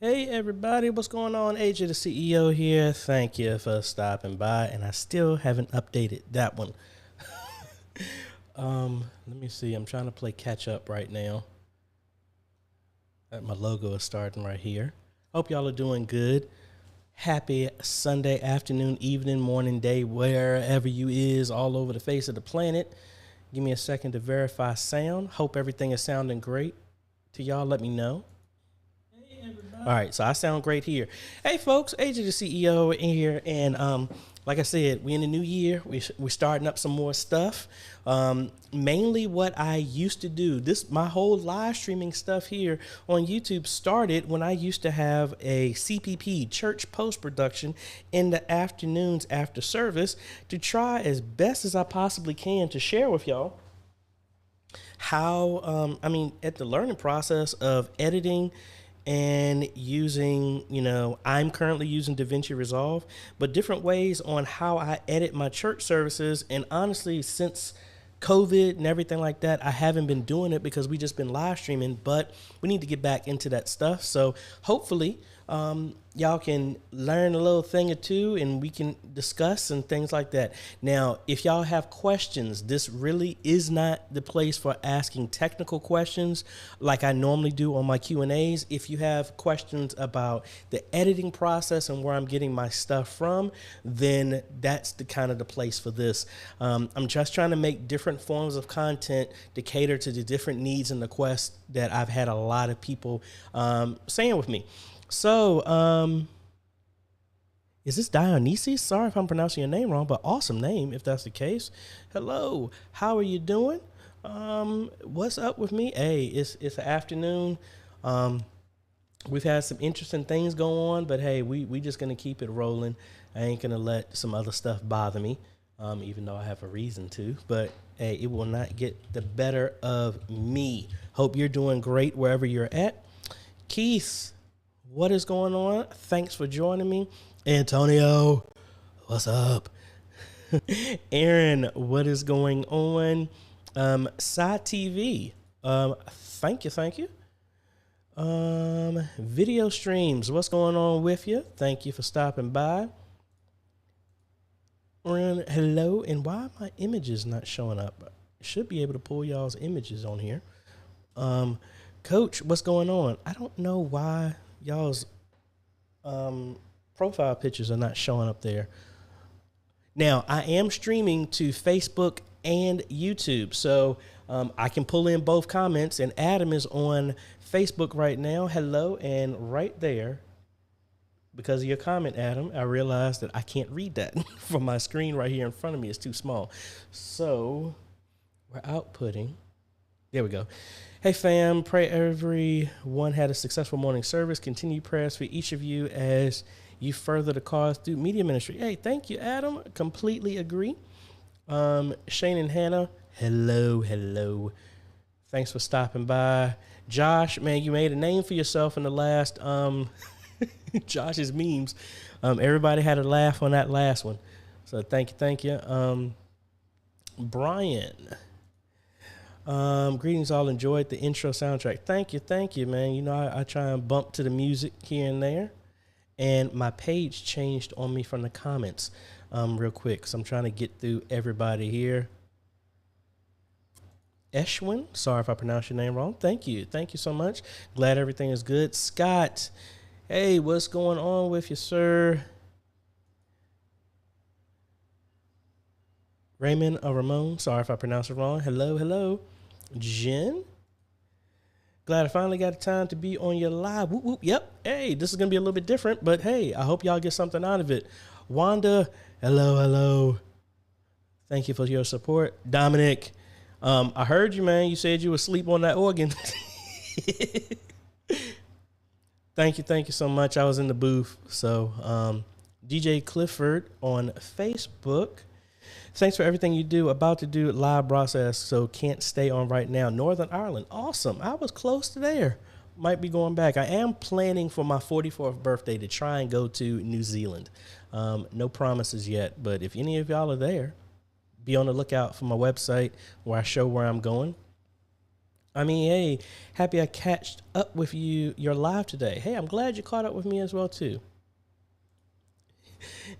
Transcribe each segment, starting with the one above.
Hey everybody, what's going on? AJ the CEO here. Thank you for stopping by, and I still haven't updated that one. Let me see. I'm trying to play catch up right now. My logo is starting right here. Hope y'all are doing good. Happy Sunday afternoon, evening, morning, day, wherever you is all over the face of the planet. Give me a second to verify sound. Hope everything is sounding great to y'all. Let me know. All right, so I sound great here. Hey, folks, AJ the CEO in here, and like I said, we in the new year. We're starting up some more stuff. Mainly what I used to do. My whole live streaming stuff here on YouTube started when I used to have a CPP, church post production, in the afternoons after service to try as best as I possibly can to share with y'all how, at the learning process of editing and using, I'm currently using Davinci Resolve, but different ways on how I edit my church services. And honestly, since COVID and everything like that, I haven't been doing it because we just been live streaming, but we need to get back into that stuff. So hopefully, y'all can learn a little thing or two and we can discuss and things like that. Now, if y'all have questions, this really is not the place for asking technical questions like I normally do on my Q&As. If you have questions about the editing process and where I'm getting my stuff from, then that's the kind of the place for this. I'm just trying to make different forms of content to cater to the different needs and requests that I've had a lot of people saying with me. So, is this Dionysus? Sorry if I'm pronouncing your name wrong, but awesome name if that's the case. Hello, how are you doing? What's up with me? Hey, it's the afternoon. We've had some interesting things go on, but hey, we just gonna keep it rolling. I ain't gonna let some other stuff bother me, even though I have a reason to. But hey, it will not get the better of me. Hope you're doing great wherever you're at. Keith, what is going on? Thanks for joining me. Antonio, what's up? Aaron, what is going on? Side TV, thank you. Video streams, what's going on with you? Thank you for stopping by. Aaron, hello, and why are my images not showing up? I should be able to pull y'all's images on here. Coach, what's going on? I don't know why y'all's profile pictures are not showing up there. Now, I am streaming to Facebook and YouTube, so I can pull in both comments, and Adam is on Facebook right now. Hello, and right there, because of your comment, Adam, I realized that I can't read that from my screen right here in front of me. It's too small. So we're outputting. There we go. Hey fam, pray everyone had a successful morning service. Continue prayers for each of you as you further the cause through media ministry. Hey, thank you, Adam. Completely agree. Shane and Hannah, hello. Thanks for stopping by. Josh, man, you made a name for yourself in the last Josh's memes. Everybody had a laugh on that last one. So thank you. Brian. Greetings, all enjoyed the intro soundtrack. Thank you, man. You know, I try and bump to the music here and there. And my page changed on me from the comments real quick. So I'm trying to get through everybody here. Eshwin, sorry if I pronounced your name wrong. Thank you so much. Glad everything is good. Scott, hey, what's going on with you, sir? Raymond or Ramon, sorry if I pronounced it wrong. Hello. Jen, glad I finally got the time to be on your live. Whoop, whoop. Yep. Hey, this is going to be a little bit different, but hey, I hope y'all get something out of it. Wanda, hello. Thank you for your support. Dominic, I heard you, man. You said you were asleep on that organ. Thank you so much. I was in the booth. So, DJ Clifford on Facebook. Thanks for everything you do. About to do live process, so can't stay on right now. Northern Ireland. Awesome. I was close to there. Might be going back. I am planning for my 44th birthday to try and go to New Zealand. No promises yet, but if any of y'all are there, be on the lookout for my website where I show where I'm going. I mean, hey, happy I catched up with you. You're live today. Hey, I'm glad you caught up with me as well, too.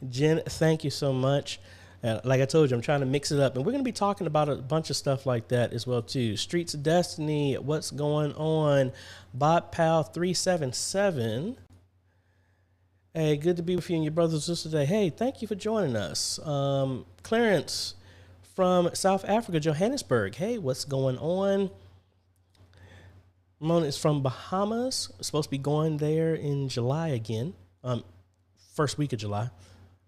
Jen, thank you so much. Like I told you, I'm trying to mix it up. And we're going to be talking about a bunch of stuff like that as well, too. Streets of Destiny, what's going on? Bob Pal 377. Hey, good to be with you and your brothers and sisters today. Hey, thank you for joining us. Clarence from South Africa, Johannesburg. Hey, what's going on? Ramon is from Bahamas. Supposed to be going there in July again. First week of July.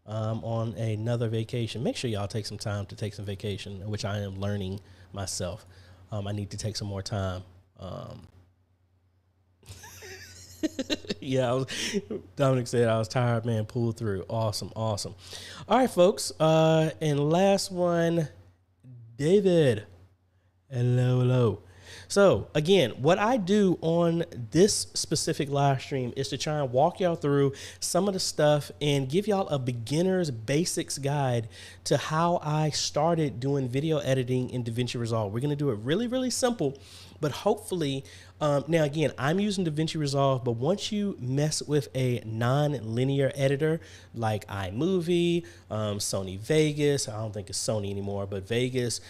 On another vacation. Make sure y'all take some time to take some vacation, which I am learning myself. I need to take some more time. Yeah, Dominic said I was tired, man. Pulled through. Awesome. All right, folks. And last one, David. Hello. So again, what I do on this specific live stream is to try and walk y'all through some of the stuff and give y'all a beginner's basics guide to how I started doing video editing in Davinci Resolve. We're going to do it really, really simple, but hopefully, now again, I'm using Davinci Resolve, but once you mess with a non-linear editor like iMovie, Sony Vegas, I don't think it's Sony anymore, but Vegas,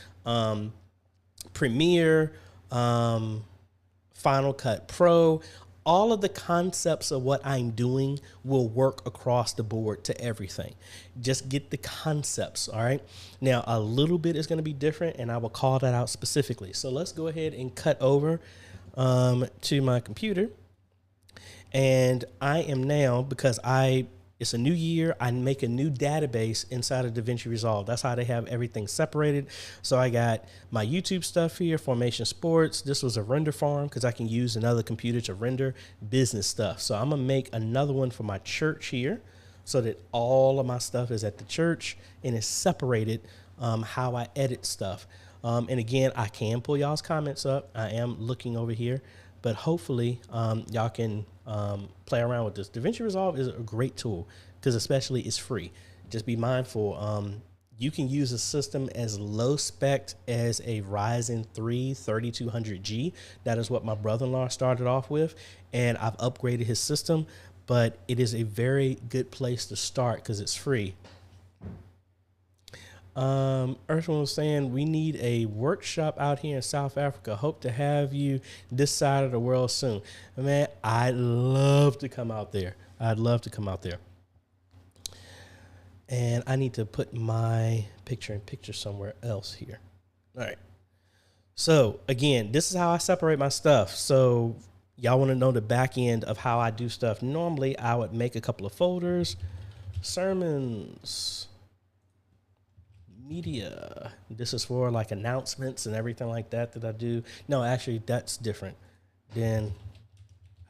Premiere, Final Cut Pro, all of the concepts of what I'm doing will work across the board to everything. Just get the concepts, all right? Now, a little bit is going to be different, and I will call that out specifically. So let's go ahead and cut over to my computer. And I am now, because it's a new year, I make a new database inside of Davinci Resolve. That's how they have everything separated. So I got my YouTube stuff here, Formation Sports. This was a render farm because I can use another computer to render business stuff. So I'm going to make another one for my church here so that all of my stuff is at the church and is separated how I edit stuff. And again, I can pull y'all's comments up. I am looking over here, but hopefully y'all can play around with this. Davinci Resolve is a great tool because especially it's free. Just be mindful. You can use a system as low spec as a Ryzen 3 3200G. That is what my brother-in-law started off with, and I've upgraded his system, but it is a very good place to start because it's free. Earthman was saying we need a workshop out here in South Africa. Hope to have you this side of the world soon. Man, I'd love to come out there. And I need to put my picture in picture somewhere else here. All right. So again, this is how I separate my stuff. So y'all want to know the back end of how I do stuff. Normally I would make a couple of folders, sermons, media. This is for like announcements and everything like that I do. No, actually that's different. Then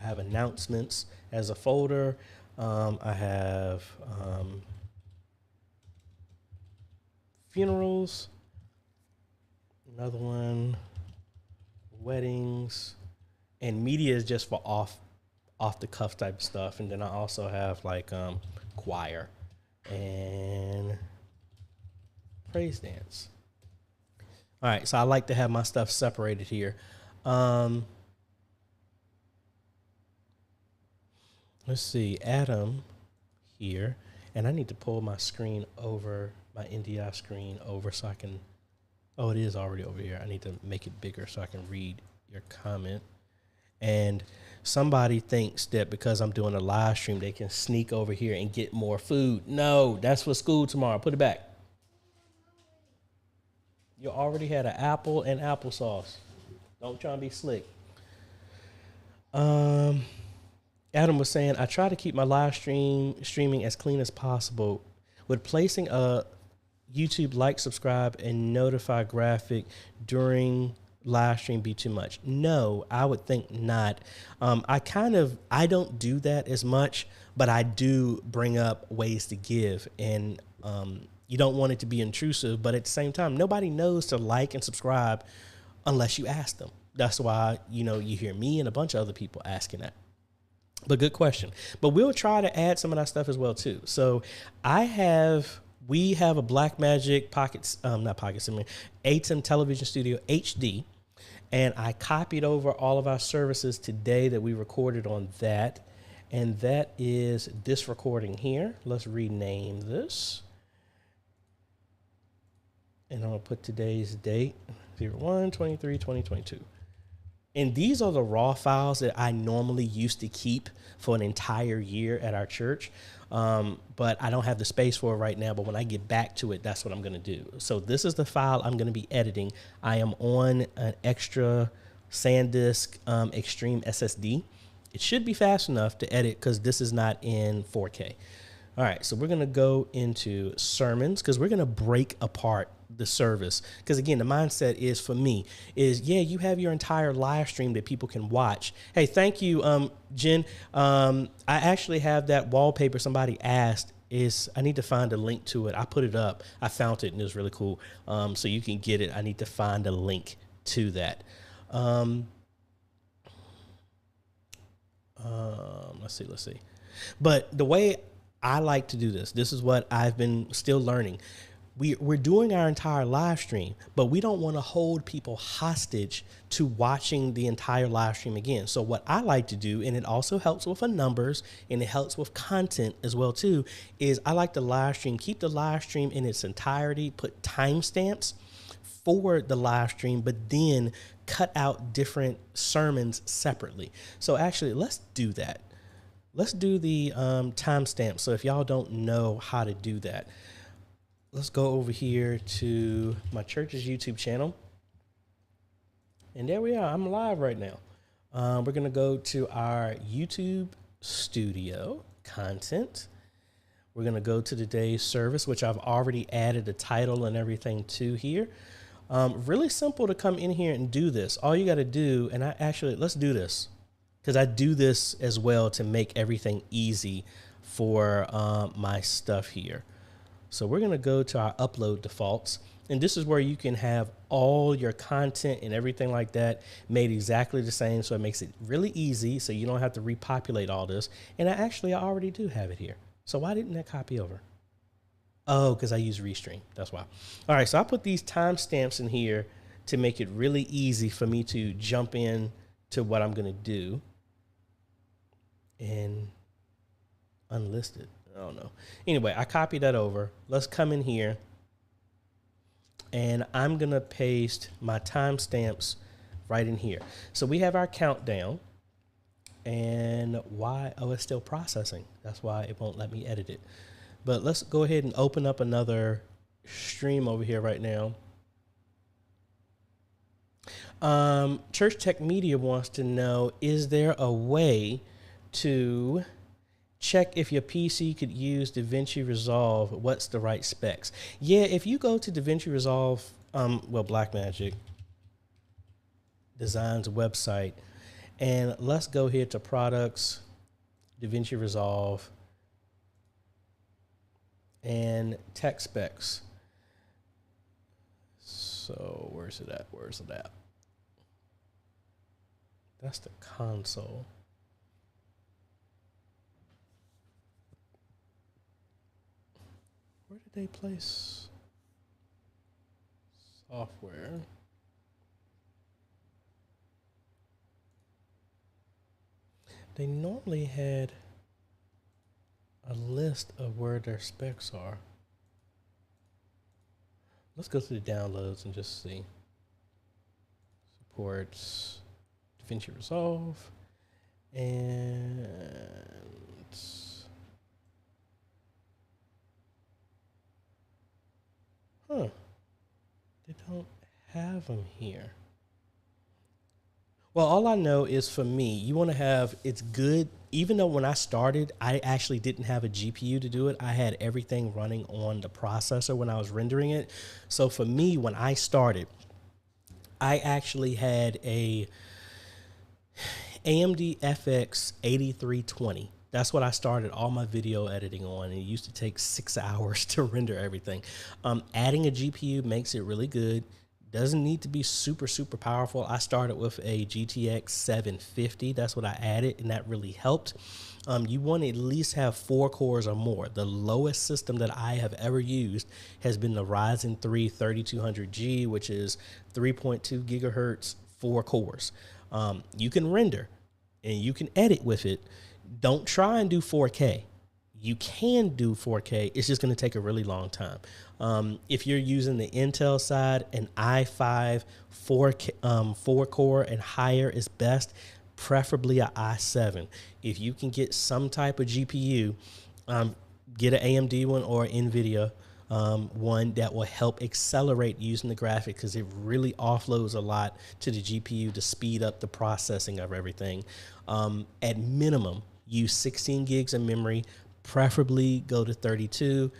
I have announcements as a folder. I have funerals, another one, weddings, and media is just for off the cuff type stuff. And then I also have like choir and praise dance. All right, so I like to have my stuff separated here. Let's see, Adam here, and I need to pull my screen over, my NDI screen over so I can, oh, it is already over here. I need to make it bigger so I can read your comment. And somebody thinks that because I'm doing a live stream, they can sneak over here and get more food. No, that's for school tomorrow. Put it back. You already had an apple and applesauce. Don't try and be slick. Adam was saying, I try to keep my live streaming as clean as possible. Would placing a YouTube like, subscribe, and notify graphic during live stream be too much? No, I would think not. I don't do that as much, but I do bring up ways to give. And You don't want it to be intrusive, but at the same time, nobody knows to like and subscribe unless you ask them. That's why, you hear me and a bunch of other people asking that. But good question. But we'll try to add some of that stuff as well too. So we have a Blackmagic ATEM Television Studio HD, and I copied over all of our services today that we recorded on that. And that is this recording here. Let's rename this. And I'm going to put today's date, 01/23/2022. And these are the raw files that I normally used to keep for an entire year at our church. But I don't have the space for it right now. But when I get back to it, that's what I'm going to do. So this is the file I'm going to be editing. I am on an extra SanDisk Extreme SSD. It should be fast enough to edit because this is not in 4K. All right, so we're going to go into sermons because we're going to break apart the service. Because again, the mindset is for me is, you have your entire live stream that people can watch. Hey, thank you, Jen. I actually have that wallpaper somebody asked. I need to find a link to it. I put it up. I found it and it was really cool. So you can get it. I need to find a link to that. Let's see. But the way I like to do this is what I've been still learning. We're doing our entire live stream, but we don't want to hold people hostage to watching the entire live stream again. So what I like to do, and it also helps with the numbers and it helps with content as well too, is I like to keep the live stream in its entirety, put timestamps for the live stream, but then cut out different sermons separately. So actually, let's do that. Let's do the timestamp. So if y'all don't know how to do that, let's go over here to my church's YouTube channel. And there we are. I'm live right now. We're going to go to our YouTube studio content. We're going to go to today's service, which I've already added a title and everything to here. Really simple to come in here and do this. All you got to do, and let's do this because I do this as well to make everything easy for my stuff here. So we're going to go to our upload defaults, and this is where you can have all your content and everything like that made exactly the same. So it makes it really easy. So you don't have to repopulate all this. And I already do have it here. So why didn't that copy over? Oh, because I use Restream. That's why. All right. So I put these timestamps in here to make it really easy for me to jump in to what I'm going to do and unlist it. I don't know. Anyway, I copied that over. Let's come in here and I'm going to paste my timestamps right in here. So we have our countdown and it's still processing. That's why it won't let me edit it. But let's go ahead and open up another stream over here right now. Church Tech Media wants to know, is there a way to check if your PC could use Davinci Resolve? What's the right specs? Yeah, if you go to Davinci Resolve, Blackmagic Design's website, and let's go here to products, Davinci Resolve, and tech specs. So where's it at? That's the console. Where did they place software? They normally had a list of where their specs are. Let's go through the downloads and just see. Supports Davinci Resolve and they don't have them here. Well, all I know is for me, you want to have, it's good. Even though when I started, I actually didn't have a GPU to do it. I had everything running on the processor when I was rendering it. So for me, when I started, I actually had a AMD FX 8320 That's what I started all my video editing on. It used to take 6 hours to render everything. Adding a GPU makes it really good. Doesn't need to be super, super powerful. I started with a GTX 750. That's what I added, and that really helped. You want to at least have 4 cores or more. The lowest system that I have ever used has been the Ryzen 3 3200G, which is 3.2 gigahertz, 4 cores. You can render and you can edit with it. Don't try and do 4K. You can do 4K. It's just going to take a really long time. If you're using the Intel side, an i5 4 core and higher is best, preferably an i7. If you can get some type of GPU, get an AMD one or NVIDIA one that will help accelerate using the graphic, because it really offloads a lot to the GPU to speed up the processing of everything. At minimum, use 16 gigs of memory, preferably go to 32.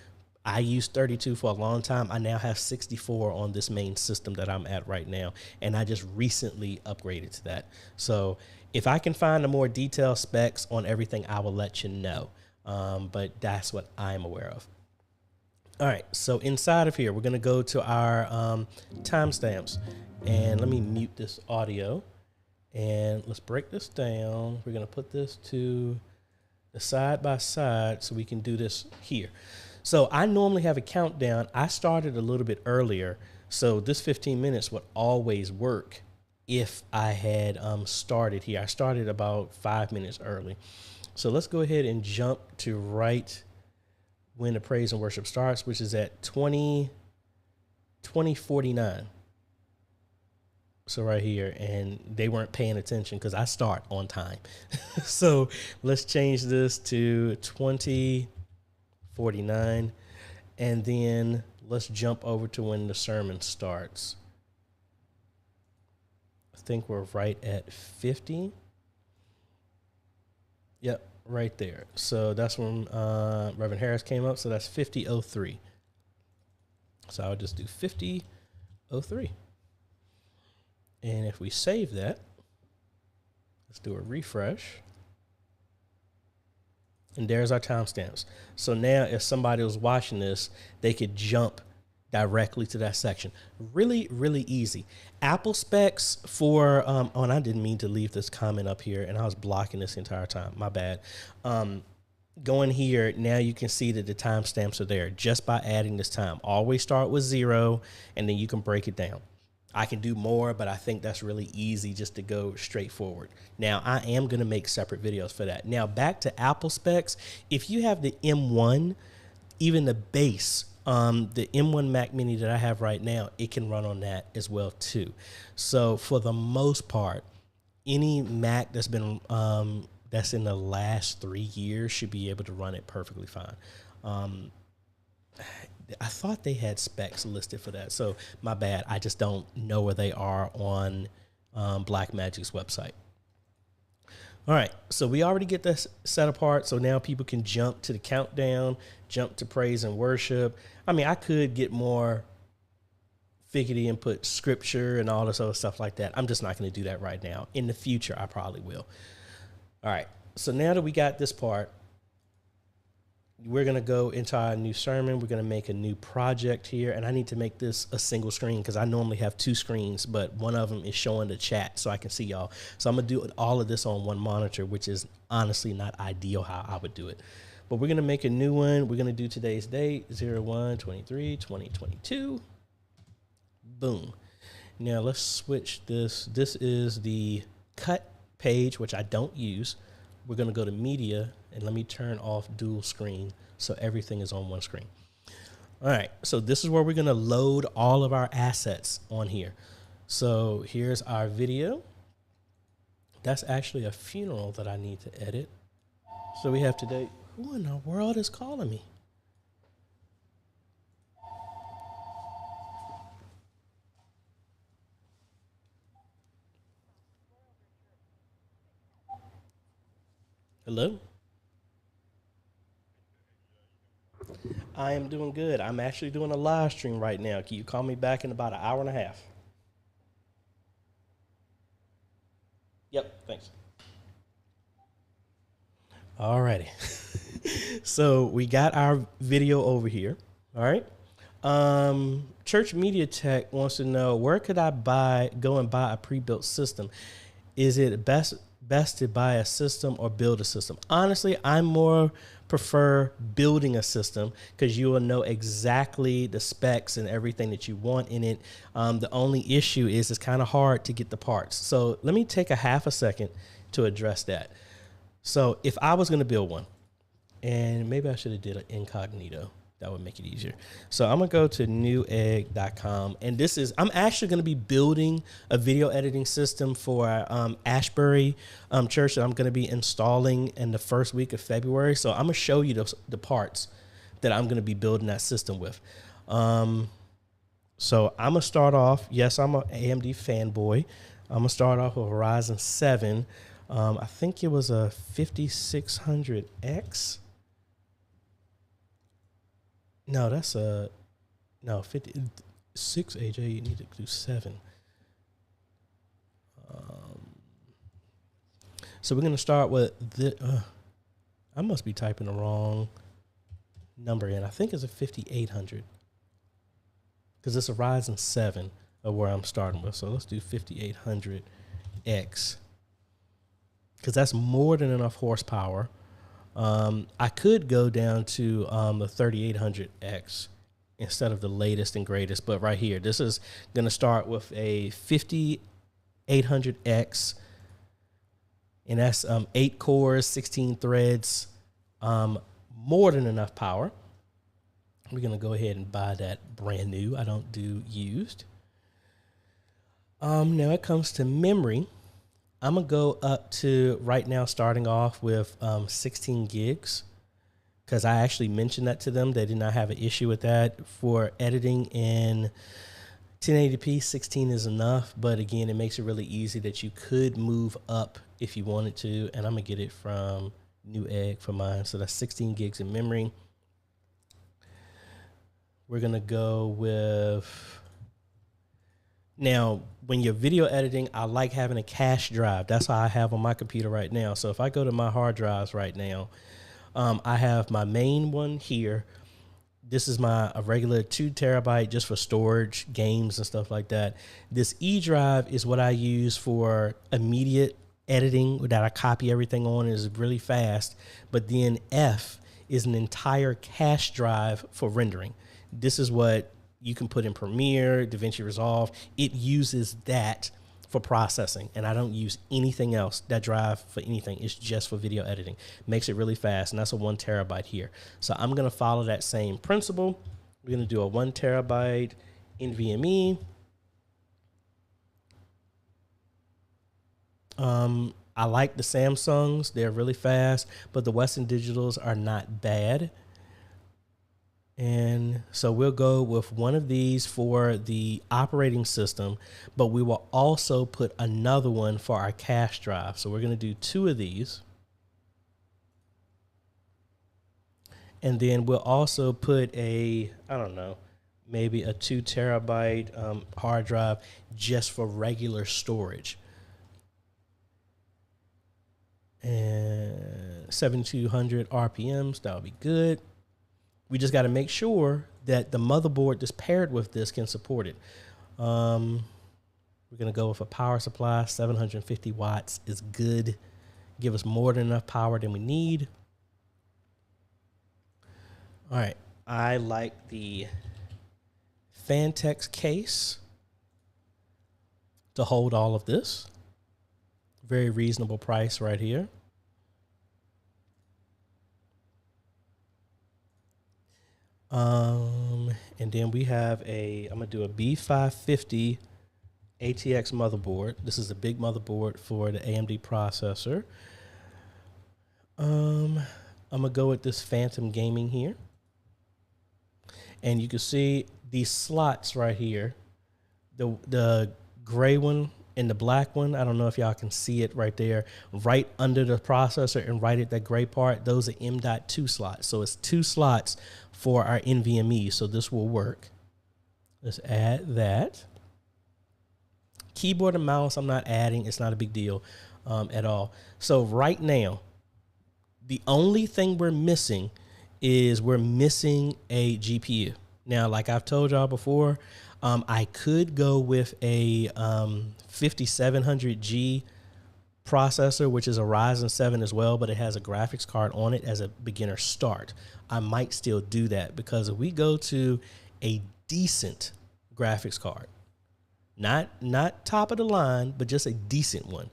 I used 32 for a long time. I now have 64 on this main system that I'm at right now, and I just recently upgraded to that. So if I can find a more detailed specs on everything, I will let you know. But that's what I'm aware of. All right, so inside of here, we're going to go to our timestamps, and let me mute this audio, and let's break this down. We're going to put this to the side by side so we can do this here. So I normally have a countdown. I started a little bit earlier, so this 15 minutes would always work if I had started here. I started about 5 minutes early. So let's go ahead and jump to right when the praise and worship starts, which is at 20:49. So right here, and they weren't paying attention because I start on time. So let's change this to 20:49, and then let's jump over to when the sermon starts. I think we're right at 50. Yep, right there. So that's when Reverend Harris came up. So that's 50:03. So I'll just do 50:03. And if we save that, let's do a refresh. And there's our timestamps. So now if somebody was watching this, they could jump directly to that section. Really, really easy. Apple specs for, and I didn't mean to leave this comment up here, and I was blocking this entire time. My bad. Going here, now you can see that the timestamps are there just by adding this time. Always start with 0, and then you can break it down. I can do more, but I think that's really easy just to go straight forward. Now, I am going to make separate videos for that. Now, back to Apple specs. If you have the M1, even the base, the M1 Mac Mini that I have right now, it can run on that as well, too. So for the most part, any Mac that's been that's in the last 3 years should be able to run it perfectly fine. I thought they had specs listed for that, so my bad. I just don't know where they are on Blackmagic's website. All right, so we already get this set apart, so now people can jump to the countdown, jump to praise and worship. I mean, I could get more figurative and put scripture and all this other stuff like that. I'm just not going to do that right now. In the future, I probably will. All right, so now that we got this part, we're going to go into our new sermon. We're going to make a new project here, and I need to make this a single screen because I normally have 2 screens, but one of them is showing the chat so I can see y'all. So I'm going to do all of this on one monitor, which is honestly not ideal how I would do it. But we're going to make a new one. We're going to do today's date, 01/23/2022. Boom. Now let's switch this. This is the cut page, which I don't use. We're going to go to media, and let me turn off dual screen so everything is on one screen. All right, so this is where we're going to load all of our assets on here. So here's our video. That's actually a funeral that I need to edit. So we have today. Who in the world is calling me? Hello? I am doing good. I'm actually doing a live stream right now. Can you call me back in about an hour and a half? Yep, thanks. Alrighty. So we got our video over here. All right. Church Media Tech wants to know, where could I go and buy a pre-built system? Is it best to buy a system or build a system? Honestly, I more prefer building a system because you will know exactly the specs and everything that you want in it. The only issue is it's kind of hard to get the parts. So let me take a half a second to address that. So if I was going to build one, and maybe I should have did an incognito. That would make it easier. So I'm going to go to newegg.com. And I'm actually going to be building a video editing system for Ashbury Church that I'm going to be installing in the first week of February. So I'm going to show you the parts that I'm going to be building that system with. So I'm going to start off. Yes, I'm an AMD fanboy. I'm going to start off with Ryzen 7. I think it was a 5600X. No, that's 56 AJ. You need to do 7. So we're going to start with I must be typing the wrong number in. I think it's a 5800 because it's a Ryzen 7 of where I'm starting with. So let's do 5800X because that's more than enough horsepower. I could go down to the 3800X instead of the latest and greatest, but right here, this is going to start with a 5800X, and that's 8 cores, 16 threads, more than enough power. We're going to go ahead and buy that brand new. I don't do used. Now it comes to memory. I'm going to go up to right now, starting off with 16 gigs, because I actually mentioned that to them. They did not have an issue with that. For editing in 1080p, 16 is enough. But again, it makes it really easy that you could move up if you wanted to. And I'm going to get it from Newegg for mine. So that's 16 gigs in memory. We're going to go with... Now, when you're video editing, I like having a cache drive. That's how I have on my computer right now. So if I go to my hard drives right now, I have my main one here. This is a regular 2 terabyte just for storage, games and stuff like that. This E drive is what I use for immediate editing that I copy everything on. Is really fast. But then F is an entire cache drive for rendering. This is what you can put in Premiere, Davinci Resolve. It uses that for processing, and I don't use anything else, that drive, for anything. It's just for video editing. Makes it really fast, and that's a 1 terabyte here. So I'm going to follow that same principle. We're going to do a 1 terabyte NVMe. I like the Samsungs. They're really fast, but the Western Digitals are not bad. And so we'll go with one of these for the operating system, but we will also put another one for our cache drive. So we're going to do 2 of these. And then we'll also put maybe a 2 terabyte hard drive just for regular storage. And 7200 RPMs, that'll be good. We just got to make sure that the motherboard that's paired with this can support it. We're going to go with a power supply. 750 watts is good. Give us more than enough power than we need. All right. I like the Fantex case to hold all of this. Very reasonable price right here. And then we have I'm going to do a B550 ATX motherboard. This is a big motherboard for the AMD processor. I'm going to go with this Phantom Gaming here. And you can see these slots right here. The gray one and the black one, I don't know if y'all can see it right there, right under the processor and right at that gray part, those are M.2 slots. So it's 2 slots for our NVMe, so this will work. Let's add that. Keyboard and mouse, I'm not adding. It's not a big deal at all. So right now, The only thing we're missing is we're missing a GPU. Now, like I've told y'all before, I could go with a 5700G processor, which is a Ryzen 7 as well, but it has a graphics card on it as a beginner start. I might still do that because if we go to a decent graphics card, not top of the line, but just a decent one,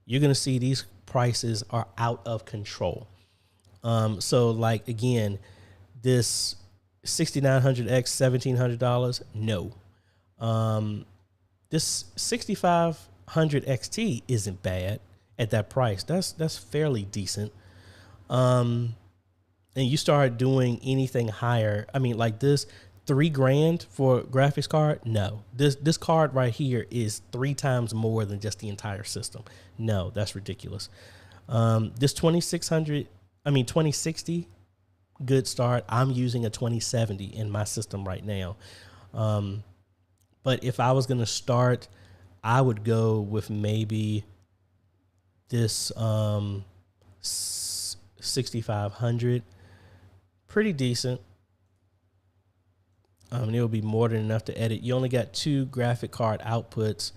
you're going to see these prices are out of control. So like, again, this 6900X, $1,700. No. This 6500 XT isn't bad at that price. That's fairly decent. And you start doing anything higher. I mean, like this $3,000 for a graphics card. No, this card right here is 3 times more than just the entire system. No, that's ridiculous. This 2060, good start. I'm using a 2070 in my system right now. But if I was going to start, I would go with maybe this 6500. Pretty decent. It'll be more than enough to edit. You only got 2 graphic card outputs,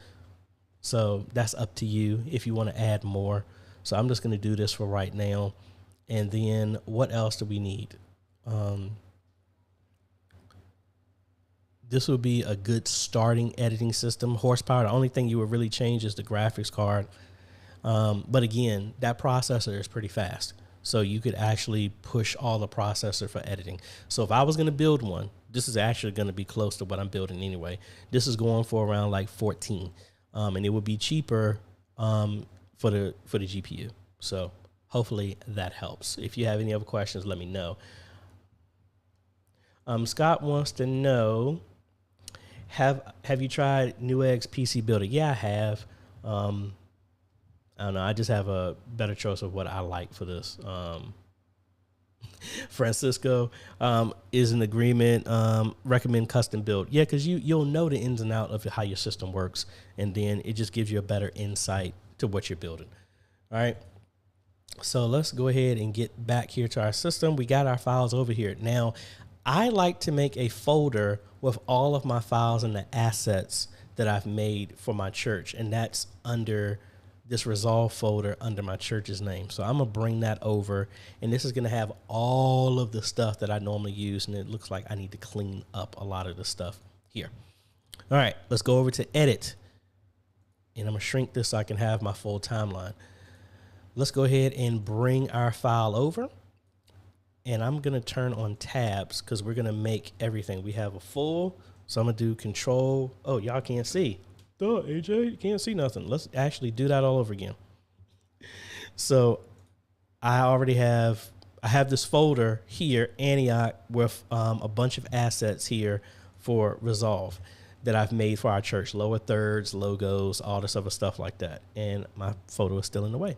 so that's up to you if you want to add more. So I'm just going to do this for right now. And then what else do we need? This would be a good starting editing system. Horsepower, the only thing you would really change is the graphics card. But again, that processor is pretty fast. So you could actually push all the processor for editing. So if I was going to build one, this is actually going to be close to what I'm building anyway. This is going for around like 14. And it would be cheaper for the GPU. So hopefully that helps. If you have any other questions, let me know. Scott wants to know, have you tried Newegg's PC Builder? Yeah, I have. I don't know. I just have a better choice of what I like for this. Francisco is in agreement. Recommend custom build. Yeah, because you'll know the ins and outs of how your system works, and then it just gives you a better insight to what you're building. All right. So let's go ahead and get back here to our system. We got our files over here. Now, I like to make a folder with all of my files and the assets that I've made for my church, and that's under this Resolve folder under my church's name. So I'm going to bring that over, and this is going to have all of the stuff that I normally use, and it looks like I need to clean up a lot of the stuff here. All right, let's go over to edit, and I'm going to shrink this so I can have my full timeline. Let's go ahead and bring our file over, and I'm going to turn on tabs because we're going to make everything. We have a full, so I'm going to do control. Oh, y'all can't see. Duh, AJ, you can't see nothing. Let's actually do that all over again. So I have this folder here, Antioch, with a bunch of assets here for Resolve that I've made for our church, lower thirds, logos, all this other stuff like that. And my photo is still in the way.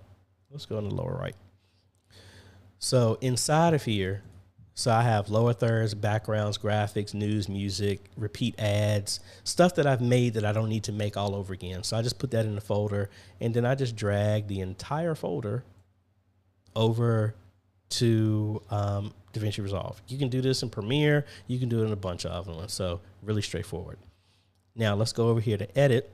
Let's go in the lower right. So inside of here, so I have lower thirds, backgrounds, graphics, news, music, repeat ads, stuff that I've made that I don't need to make all over again. So I just put that in the folder, and then I just drag the entire folder over to Davinci Resolve. You can do this in Premiere. You can do it in a bunch of other ones. So really straightforward. Now let's go over here to edit,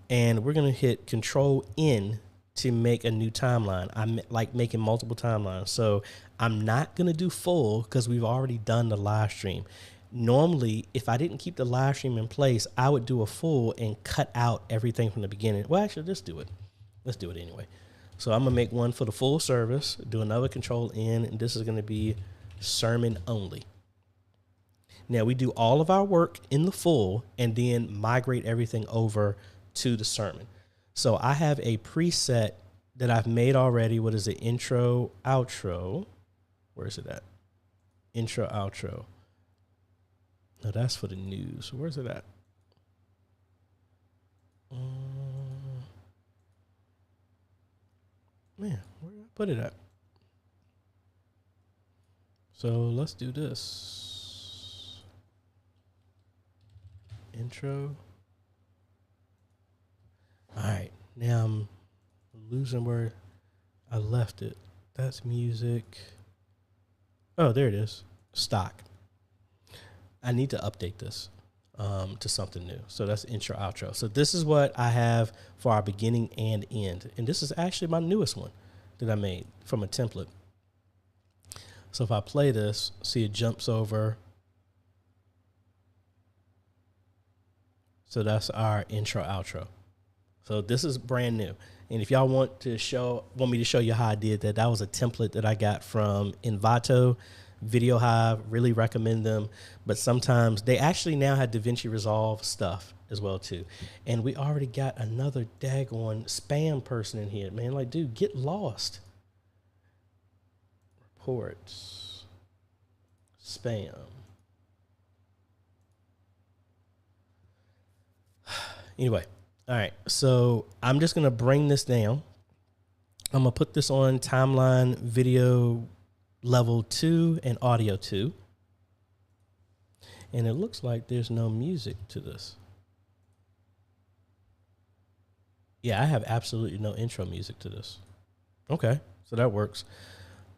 and we're going to hit Control-N to make a new timeline. I'm like making multiple timelines. So I'm not going to do full because we've already done the live stream. Normally, if I didn't keep the live stream in place, I would do a full and cut out everything from the beginning. Well, actually, let's do it. Let's do it anyway. So I'm going to make one for the full service, do another Control-N, and this is going to be sermon only. Now, we do all of our work in the full and then migrate everything over to the sermon. So I have a preset that I've made already. What is it? Intro, outro. Where is it at? Intro, outro. No, that's for the news. Where's it at? Man, where did I put it at? So let's do this. Intro. All right, now I'm losing where I left it. That's music. Oh, there it is. Stock. I need to update this to something new. So that's intro, outro. So this is what I have for our beginning and end. And this is actually my newest one that I made from a template. So if I play this, see it jumps over. So that's our intro, outro. So this is brand new. And if y'all want me to show you how I did that, that was a template that I got from Envato, Video Hive. Really recommend them. But sometimes they actually now have Davinci Resolve stuff as well too. And we already got another daggone spam person in here, man. Like, dude, get lost. Reports. Spam. Anyway. All right, so I'm just going to bring this down. I'm going to put this on timeline video level 2 and audio 2. And it looks like there's no music to this. Yeah, I have absolutely no intro music to this. Okay, so that works.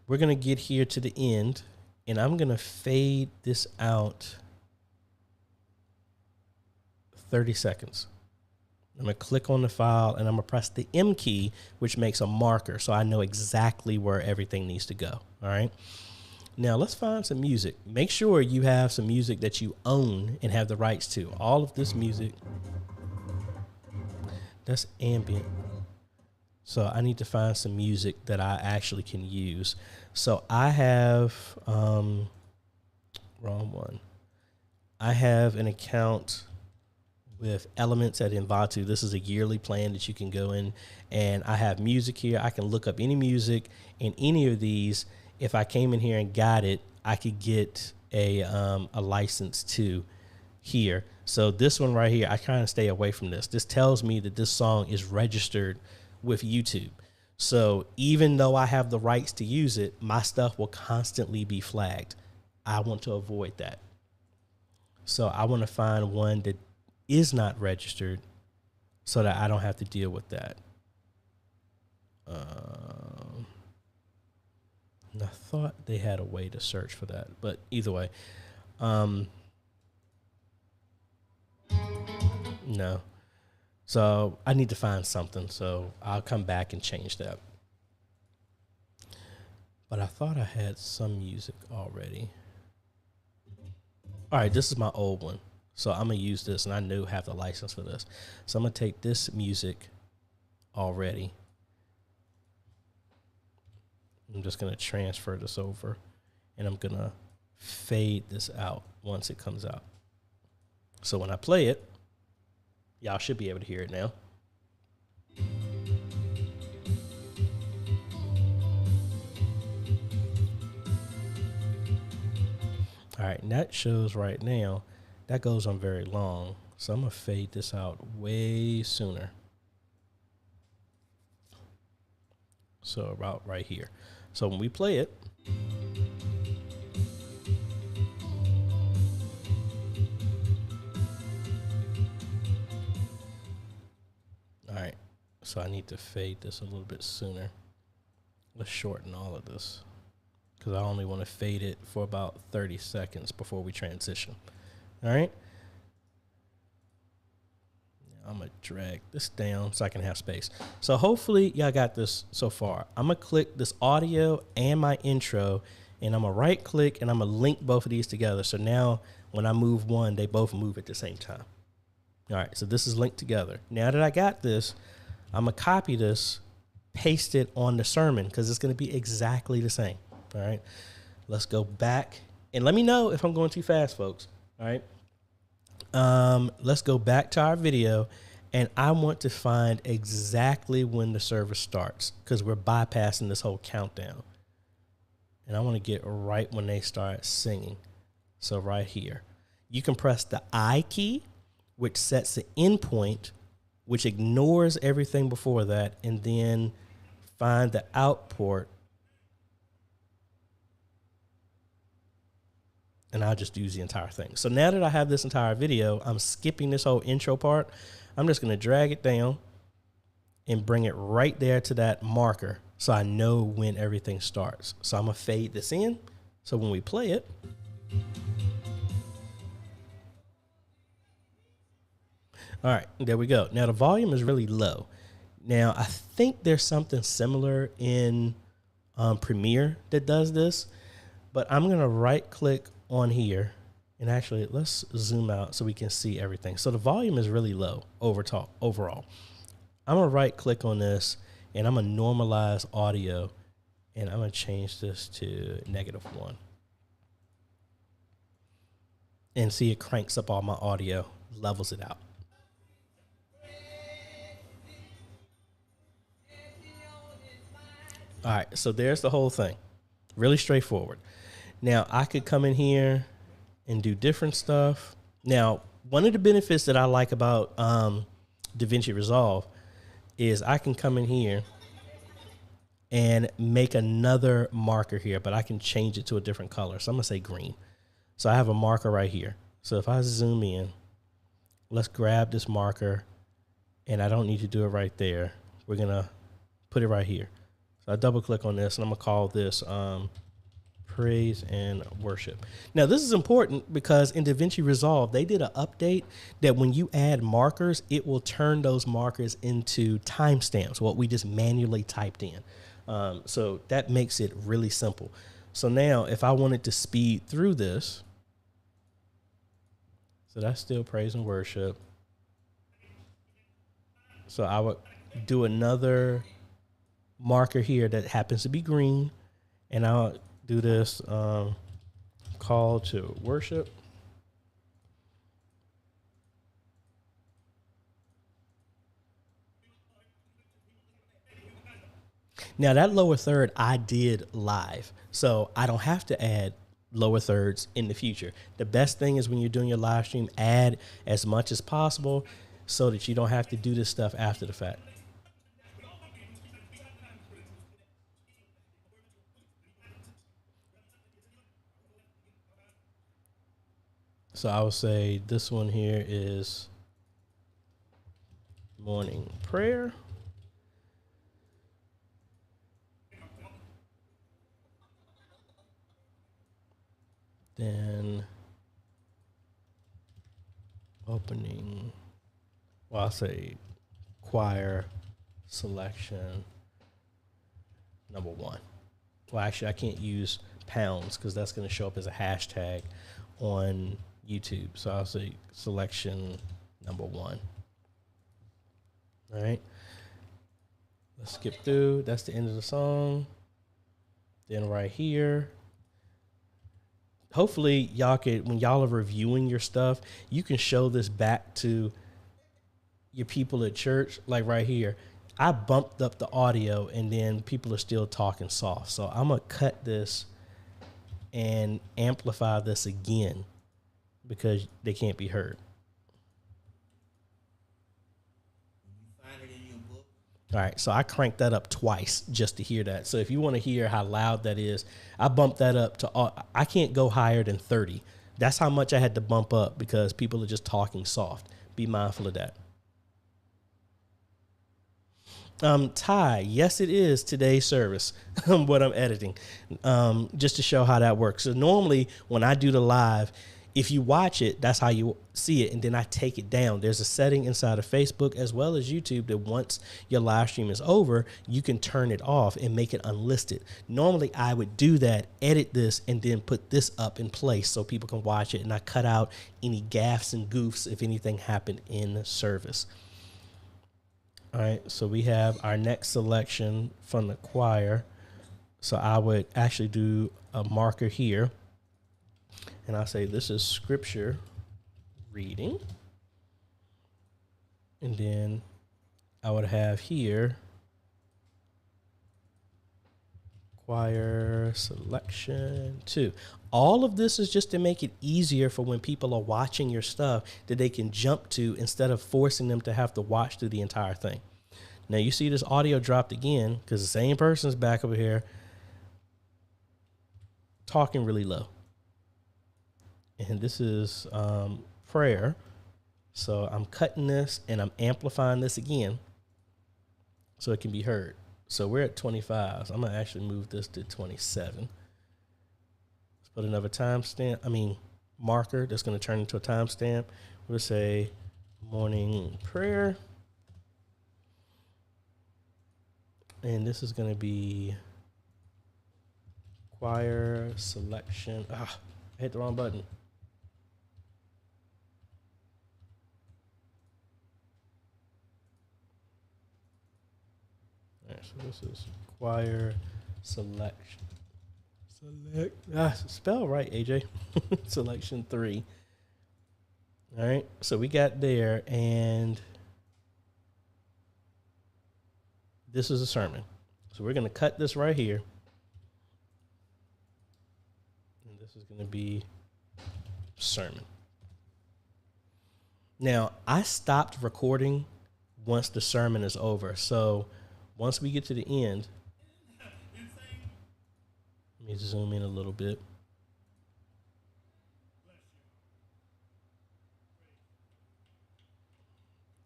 We're going to get here to the end, and I'm going to fade this out 30 seconds. I'm going to click on the file, and I'm going to press the M key, which makes a marker, so I know exactly where everything needs to go. All right. Now, let's find some music. Make sure you have some music that you own and have the rights to. All of this music, that's ambient. So I need to find some music that I actually can use. So I have, wrong one. I have an account with Elements at Envato. This is a yearly plan that you can go in, and I have music here. I can look up any music in any of these. If I came in here and got it, I could get a license to here. So this one right here, I kind of stay away from this. This tells me that this song is registered with YouTube. So even though I have the rights to use it, my stuff will constantly be flagged. I want to avoid that. So I want to find one that is not registered so that I don't have to deal with that. And I thought they had a way to search for that, but either way, no. So I need to find something, so I'll come back and change that. But I thought I had some music already. All right, this is my old one. So I'm going to use this, and I knew I have the license for this. So I'm going to take this music already. I'm just going to transfer this over, and I'm going to fade this out once it comes out. So when I play it, y'all should be able to hear it now. All right, and that shows right now. That goes on very long, so I'm going to fade this out way sooner. So about right here. So when we play it, all right, so I need to fade this a little bit sooner. Let's shorten all of this because I only want to fade it for about 30 seconds before we transition. All right. Now I'm going to drag this down so I can have space. So hopefully y'all got this so far. I'm going to click this audio and my intro, and I'm going to right click, and I'm going to link both of these together. So now when I move one, they both move at the same time. All right. So this is linked together. Now that I got this, I'm going to copy this, paste it on the sermon because it's going to be exactly the same. All right. Let's go back, and let me know if I'm going too fast, folks. All right. Let's go back to our video, and I want to find exactly when the service starts because we're bypassing this whole countdown. And I want to get right when they start singing. So right here, you can press the I key, which sets the endpoint, which ignores everything before that, and then find the out port. And I'll just use the entire thing. So now that I have this entire video, I'm skipping this whole intro part. I'm just going to drag it down and bring it right there to that marker so I know when everything starts. So I'm going to fade this in. So when we play it, all right, there we go. Now the volume is really low. Now I think there's something similar in Premiere that does this, but I'm going to right click on here. And actually, let's zoom out so we can see everything. So the volume is really low overall. I'm going to right click on this and I'm going to normalize audio, and I'm going to change this to -1. And see, it cranks up all my audio, levels it out. All right, so there's the whole thing. Really straightforward. Now, I could come in here and do different stuff. Now, one of the benefits that I like about Davinci Resolve is I can come in here and make another marker here, but I can change it to a different color. So I'm going to say green. So I have a marker right here. So if I zoom in, let's grab this marker, and I don't need to do it right there. We're going to put it right here. So I double click on this, and I'm going to call this praise and worship. Now, this is important because in Davinci Resolve, they did an update that when you add markers, it will turn those markers into timestamps, what we just manually typed in. So that makes it really simple. So now if I wanted to speed through this, so that's still praise and worship. So I would do another marker here that happens to be green, and I'll do this call to worship. Now that lower third I did live, so I don't have to add lower thirds in the future. The best thing is when you're doing your live stream, add as much as possible so that you don't have to do this stuff after the fact. So I would say this one here is morning prayer. Then opening, well, I'll say choir selection number 1. Well, actually, I can't use pounds because that's going to show up as a hashtag on YouTube. So I'll say selection number 1. All right. Let's skip through. That's the end of the song. Then right here, hopefully y'all could, when y'all are reviewing your stuff, you can show this back to your people at church. Like right here, I bumped up the audio and then people are still talking soft. So I'm going to cut this and amplify this again because they can't be heard. All right, so I cranked that up twice just to hear that. So if you want to hear how loud that is, I bumped that up to, I can't go higher than 30. That's how much I had to bump up because people are just talking soft. Be mindful of that. Ty, yes, it is today's service, what I'm editing, just to show how that works. So normally when I do the live, if you watch it, that's how you see it. And then I take it down. There's a setting inside of Facebook as well as YouTube that once your live stream is over, you can turn it off and make it unlisted. Normally I would do that, edit this, and then put this up in place so people can watch it. And I cut out any gaffes and goofs if anything happened in the service. All right, so we have our next selection from the choir. So I would actually do a marker here. And I'll say this is scripture reading. And then I would have here choir selection 2. All of this is just to make it easier for when people are watching your stuff that they can jump to instead of forcing them to have to watch through the entire thing. Now you see this audio dropped again because the same person's back over here talking really low. And this is prayer. So I'm cutting this and I'm amplifying this again so it can be heard. So we're at 25. So I'm going to actually move this to 27. Let's put another marker that's going to turn into a timestamp. We'll say morning prayer. And this is going to be choir selection. I hit the wrong button. All right, so this is choir selection. Spell right, AJ. Selection 3. All right, so we got there, and this is a sermon. So we're going to cut this right here. And this is going to be sermon. Now, I stopped recording once the sermon is over. So once we get to the end, let me zoom in a little bit.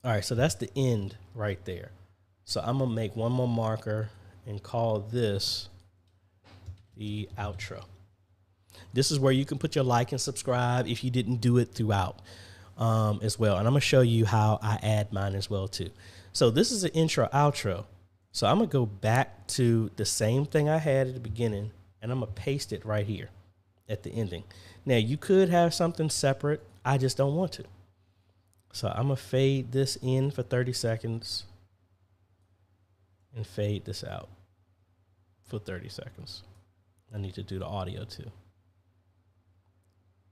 All right, so that's the end right there. So I'm going to make one more marker and call this the outro. This is where you can put your like and subscribe if you didn't do it throughout as well. And I'm going to show you how I add mine as well too. So this is an intro outro. So I'm going to go back to the same thing I had at the beginning, and I'm going to paste it right here at the ending. Now, you could have something separate. I just don't want to. So I'm going to fade this in for 30 seconds and fade this out for 30 seconds. I need to do the audio too.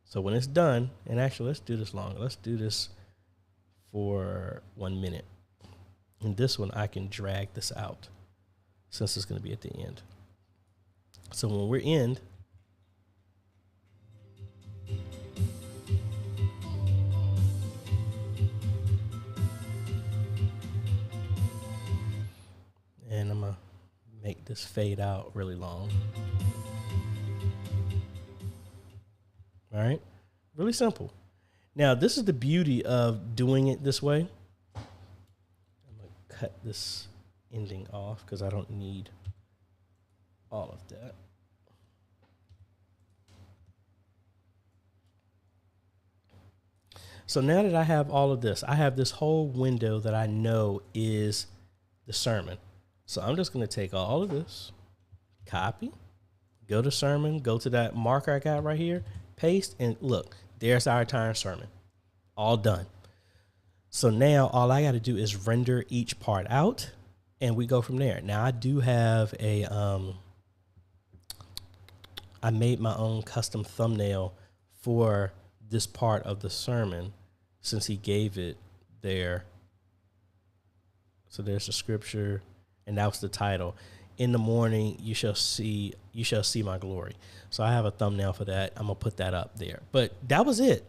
So when it's done, and actually let's do this longer. Let's do this for 1 minute. And this one, I can drag this out since it's going to be at the end. So when we're in, and I'm going to make this fade out really long. All right. Really simple. Now, this is the beauty of doing it this way. I'm going to cut this ending off because I don't need all of that. So now that I have all of this, I have this whole window that I know is the sermon. So I'm just going to take all of this, copy, go to sermon, go to that marker I got right here, paste, and look, there's our entire sermon. All done. So now all I got to do is render each part out, and we go from there. Now I do have I made my own custom thumbnail for this part of the sermon since he gave it there. So there's the scripture, and that was the title. In the morning, you shall see my glory. So I have a thumbnail for that. I'm going to put that up there. But that was it.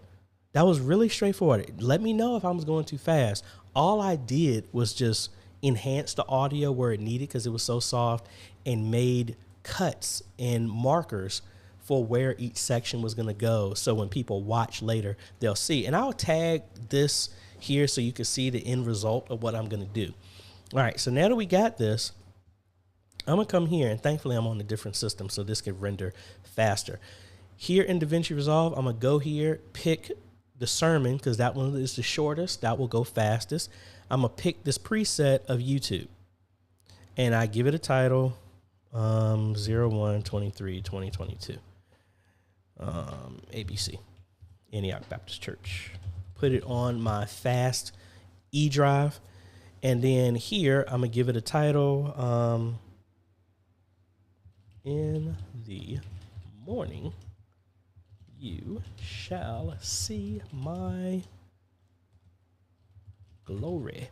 That was really straightforward. Let me know if I was going too fast. All I did was just enhance the audio where it needed because it was so soft, and made cuts and markers for where each section was going to go. So when people watch later, they'll see. And I'll tag this here so you can see the end result of what I'm going to do. All right, so now that we got this, I'm going to come here, and thankfully I'm on a different system, so this can render faster. Here in Davinci Resolve, I'm going to go here, pick the sermon, because that one is the shortest. That will go fastest. I'm going to pick this preset of YouTube, and I give it a title, 01/23/2022, ABC, Antioch Baptist Church. Put it on my fast E drive, and then here I'm going to give it a title, in the morning, you shall see my glory.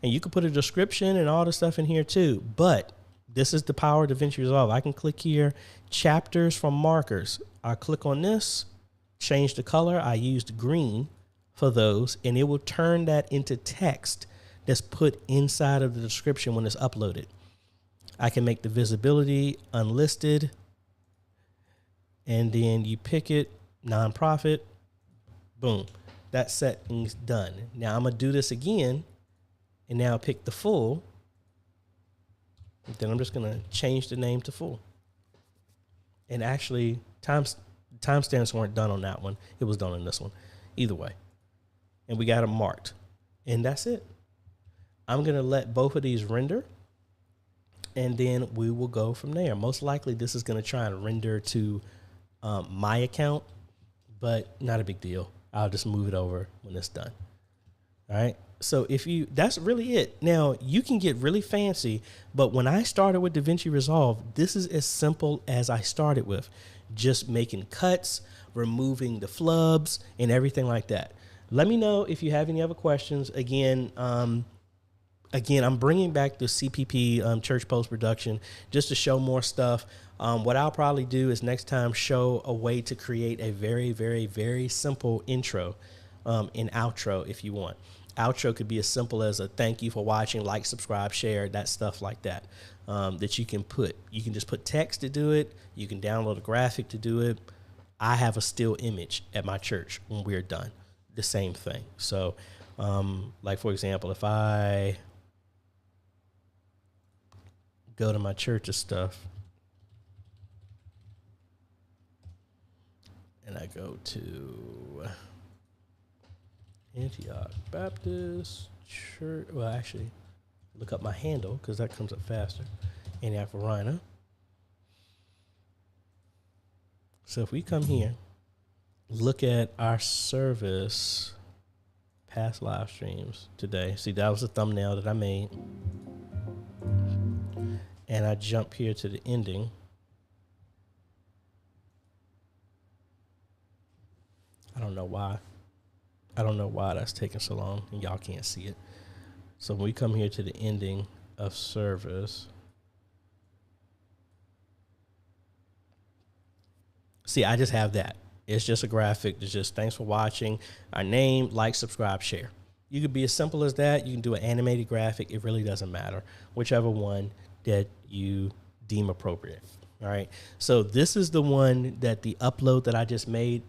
And you can put a description and all the stuff in here too. But this is the power of Davinci Resolve. I can click here, chapters from markers. I click on this, change the color. I used green for those, and it will turn that into text that's put inside of the description when it's uploaded. I can make the visibility unlisted, and then you pick it, nonprofit, boom, that setting's done. Now I'm going to do this again, and now pick the full, Then I'm just going to change the name to full. And actually, timestamps weren't done on that one. It was done on this one. Either way. And we got them marked. And that's it. I'm going to let both of these render. And then we will go from there. Most likely, this is going to try and render to my account. But not a big deal. I'll just move it over when it's done. All right. So that's really it. Now you can get really fancy, but when I started with Davinci Resolve, this is as simple as I started with, just making cuts, removing the flubs and everything like that. Let me know if you have any other questions. Again, I'm bringing back the CPP church post-production just to show more stuff. What I'll probably do is next time show a way to create a very, very, very simple intro and outro if you want. Outro could be as simple as a thank you for watching, like, subscribe, share, that stuff like that, that you can put. You can just put text to do it. You can download a graphic to do it. I have a still image at my church when we're done. The same thing. So, like, for example, if I go to my church's stuff and I go to Antioch Baptist Church. Well, actually, look up my handle because that comes up faster. Antioch Verona. So if we come here, look at our service, past live streams today. See, that was the thumbnail that I made. And I jump here to the ending. I don't know why. I don't know why that's taking so long and y'all can't see it. So when we come here to the ending of service, see, I just have that. It's just a graphic. It's just thanks for watching. Our name, like, subscribe, share. You could be as simple as that. You can do an animated graphic. It really doesn't matter. Whichever one that you deem appropriate. All right. So this is the one that the upload that I just made.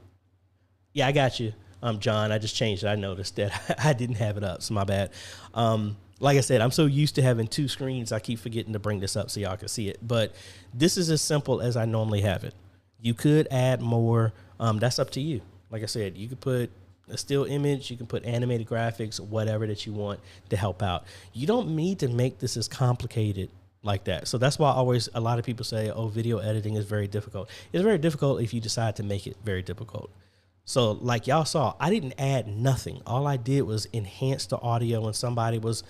Yeah, I got you. John, I just changed it. I noticed that I didn't have it up, so my bad. Like I said, I'm so used to having two screens, I keep forgetting to bring this up so y'all can see it. But this is as simple as I normally have it. You could add more. That's up to you. Like I said, you could put a still image. You can put animated graphics, whatever that you want to help out. You don't need to make this as complicated like that. So that's why a lot of people say, oh, video editing is very difficult. It's very difficult if you decide to make it very difficult. So like y'all saw, I didn't add nothing. All I did was enhance the audio when somebody was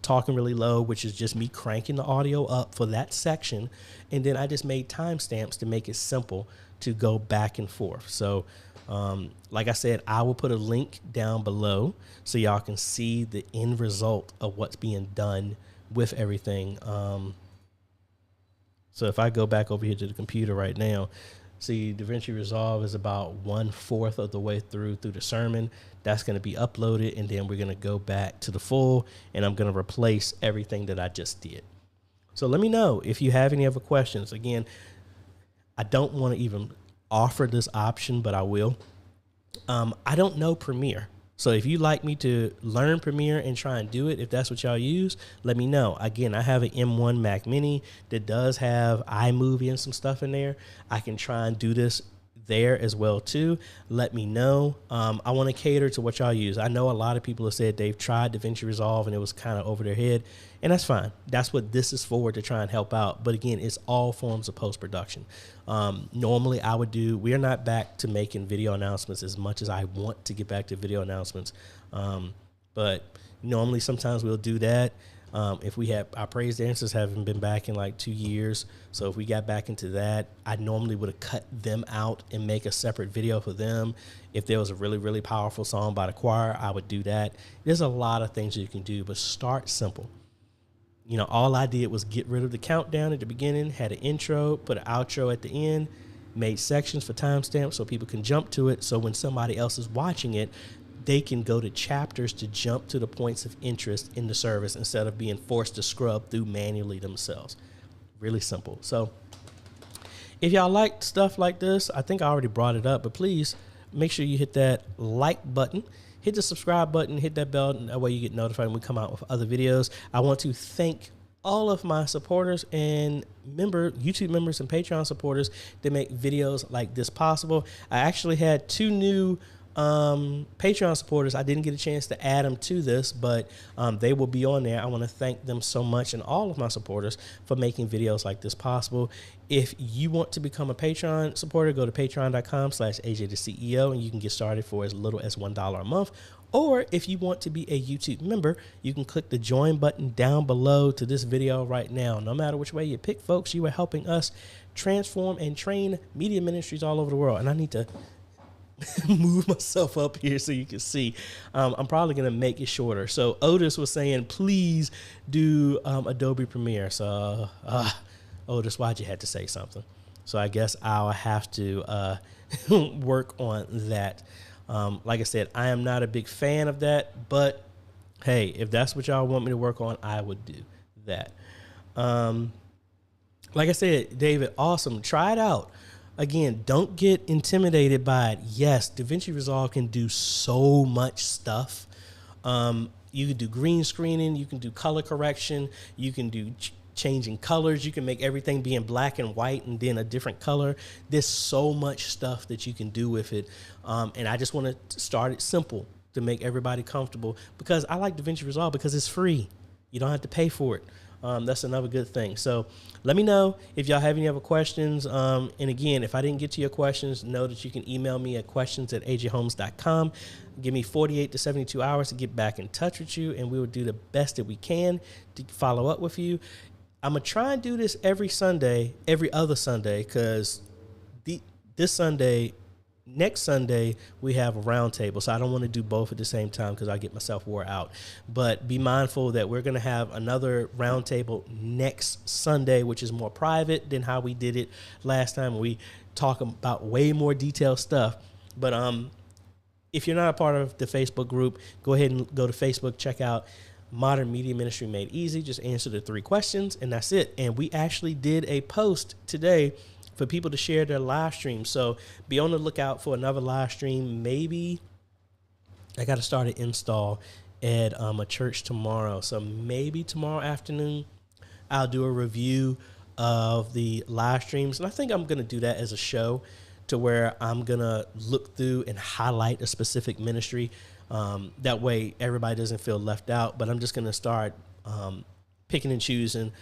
talking really low, which is just me cranking the audio up for that section. And then I just made timestamps to make it simple to go back and forth. So like I said, I will put a link down below so y'all can see the end result of what's being done with everything. So if I go back over here to the computer right now, see, Davinci Resolve is about 1/4 of the way through the sermon. That's going to be uploaded, and then we're going to go back to the full, and I'm going to replace everything that I just did. So let me know if you have any other questions. Again, I don't want to even offer this option, but I will. I don't know Premiere. So if you'd like me to learn Premiere and try and do it, if that's what y'all use, let me know. Again, I have an M1 Mac Mini that does have iMovie and some stuff in there. I can try and do this there as well too. Let me know. I want to cater to what y'all use. I know a lot of people have said they've tried Davinci Resolve and it was kind of over their head, and that's fine. That's what this is for, to try and help out. But again, it's all forms of post-production. Normally I would do, we're not back to making video announcements as much as I want to get back to video announcements. But normally sometimes we'll do that. If we have, our praise dancers haven't been back in like 2 years. So if we got back into that, I normally would have cut them out and make a separate video for them. If there was a really, really powerful song by the choir, I would do that. There's a lot of things that you can do, but start simple. You know, all I did was get rid of the countdown at the beginning, had an intro, put an outro at the end, made sections for timestamps so people can jump to it. So when somebody else is watching it, they can go to chapters to jump to the points of interest in the service instead of being forced to scrub through manually themselves. Really simple. So if y'all like stuff like this, I think I already brought it up, but please make sure you hit that like button, hit the subscribe button, hit that bell, and that way you get notified when we come out with other videos. I want to thank all of my supporters and YouTube members and Patreon supporters that make videos like this possible. I actually had 2 new Patreon supporters. I didn't get a chance to add them to this, but they will be on there. I want to thank them so much and all of my supporters for making videos like this possible. If you want to become a Patreon supporter, go to patreon.com/AJaytheCEO and you can get started for as little as $1 a month. Or if you want to be a YouTube member, you can click the join button down below to this video right now. No matter which way you pick, folks, you are helping us transform and train media ministries all over the world. And I need to move myself up here so you can see. I'm probably going to make it shorter. So Otis was saying, please do Adobe Premiere. So Otis, why'd you have to say something? So I guess I'll have to work on that. Like I said, I am not a big fan of that, but hey, if that's what y'all want me to work on, I would do that. Like I said, David, awesome. Try it out. Again, don't get intimidated by it. Yes, Davinci Resolve can do so much stuff. You can do green screening. You can do color correction. You can do changing colors. You can make everything be in black and white and then a different color. There's so much stuff that you can do with it. And I just want to start it simple to make everybody comfortable, because I like Davinci Resolve because it's free. You don't have to pay for it. That's another good thing. So let me know if y'all have any other questions. And again, if I didn't get to your questions, know that you can email me at questions@ajhomes.com. Give me 48 to 72 hours to get back in touch with you, and we will do the best that we can to follow up with you. I'm going to try and do this every other Sunday, because next Sunday, we have a roundtable, so I don't want to do both at the same time because I get myself wore out. But be mindful that we're going to have another roundtable next Sunday, which is more private than how we did it last time. We talk about way more detailed stuff. But if you're not a part of the Facebook group, go ahead and go to Facebook, check out Modern Media Ministry Made Easy. Just answer the 3 questions, and that's it. And we actually did a post today for people to share their live stream. So be on the lookout for another live stream. Maybe I got to start an install at a church tomorrow. So maybe tomorrow afternoon, I'll do a review of the live streams. And I think I'm going to do that as a show, to where I'm going to look through and highlight a specific ministry. That way everybody doesn't feel left out. But I'm just going to start picking and choosing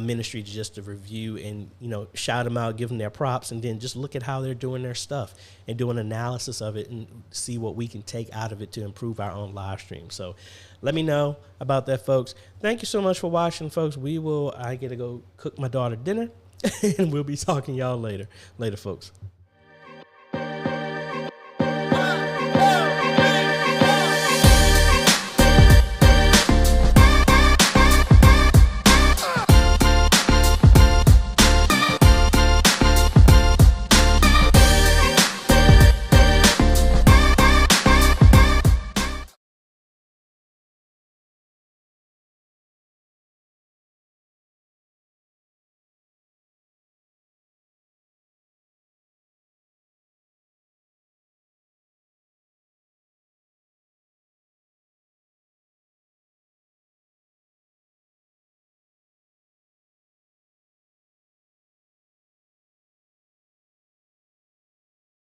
ministry just to review and, shout them out, give them their props, and then just look at how they're doing their stuff and do an analysis of it and see what we can take out of it to improve our own live stream. So let me know about that, folks. Thank you so much for watching, folks. I get to go cook my daughter dinner, and we'll be talking y'all later. Later, folks.